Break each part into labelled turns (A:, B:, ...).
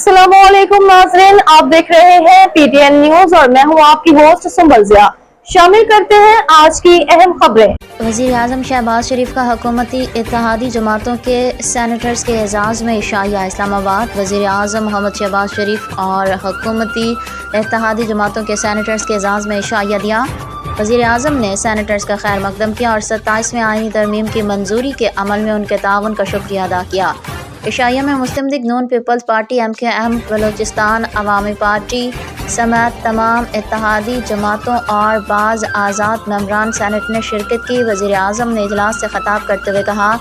A: अस्सलामुअलैकुम नाज़रीन, आप देख रहे हैं पीटीएन न्यूज और मैं हूं आपकी होस्ट सुंबल जिया। शामिल करते हैं आज की अहम खबरें।
B: वज़ीर आज़म शहबाज शरीफ का हुकूमती इत्तेहादी जमातों के सेनेटर्स के एजाज़ में इशाया। इस्लामाबाद। वज़ीर आज़म मोहम्मद शहबाज शरीफ और हुकूमती इत्तेहादी जमातों के सेनेटर्स के एजाज़ में इशाया दिया। वज़ीर आज़म ने सेनेटर्स का खैर मकदम किया और 27वें आईनी तरमीम की मंजूरी के अमल में उनके ताउन का शुक्रिया अदा किया। इशाया में मुस्लिम लीग नून पीपल्स पार्टी MKM, बलोचिस्तान अवामी पार्टी समेत तमाम इत्तेहादी जमातों और बाज़ आज़ाद मेंबरान सेनेट ने शिरकत की। वज़ीर आज़म ने इजलास से खिताब करते हुए कहा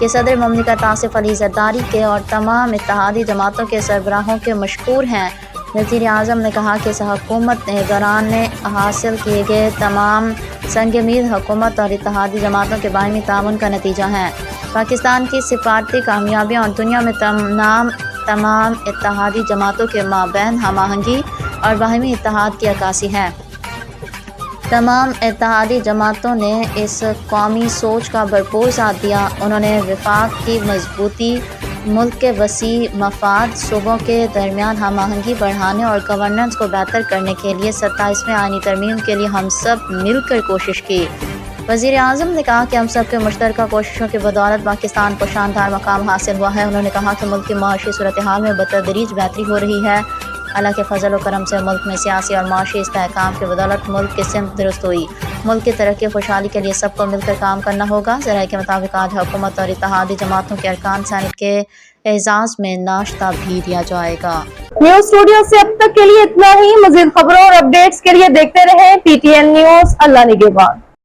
B: कि सदर ममलिकत आसिफ अली ज़रदारी के और तमाम इत्तेहादी जमातों के सरबराहों के मशकूर हैं। वज़ीर आज़म ने कहा कि इस हुकूमत ने दौरान ने हासिल किए गए तमाम संग-मील हुकूमत और इत्तेहादी जमातों के बाहमी ताउन का नतीजा है। पाकिस्तान की सिफारती कामयाबियाँ और दुनिया में तमाम इत्तेहादी जमातों के माबैन हम आहंगी और बाहमी इत्तेहाद की अक्कासी है। तमाम इत्तेहादी जमातों ने इस कौमी सोच का भरपूर साथ दिया। उन्होंने वफाक की मजबूती, मुल्क के वसी मफाद, सूबों के दरमियान हम आहंगी बढ़ाने और गवर्नेंस को बेहतर करने के लिए 27वें आईनी तरमीम के लिए हम सब मिलकर कोशिश की। वज़ीर आज़म ने कहा कि हम सब के मुश्तरका कोशिशों की बदौलत पाकिस्तान को शानदार मकाम हासिल हुआ है। उन्होंने कहा कि मुल्क की माशी सूरत हाल में बतदरीज बेहतरी हो रही है। अल्लाह के फजल व करम से मुल्क में सियासी और माशी इस्तेहकाम की बदौलत मुल्क की सिमत दुरुस्त हुई। मुल्क की तरक्की खुशहाली के लिए सबको मिलकर काम करना होगा। ज़राए के मुताबिक आज हुकूमत और इत्तेहादी जमातों के अरकान सेनेट के एजाज़ में नाश्ता भी दिया जाएगा।
A: न्यूज स्टूडियो से अब तक के लिए इतना ही। मज़ीद खबरों और अपडेट्स के लिए देखते रहें PTN न्यूज। अल्लाह निगहबान।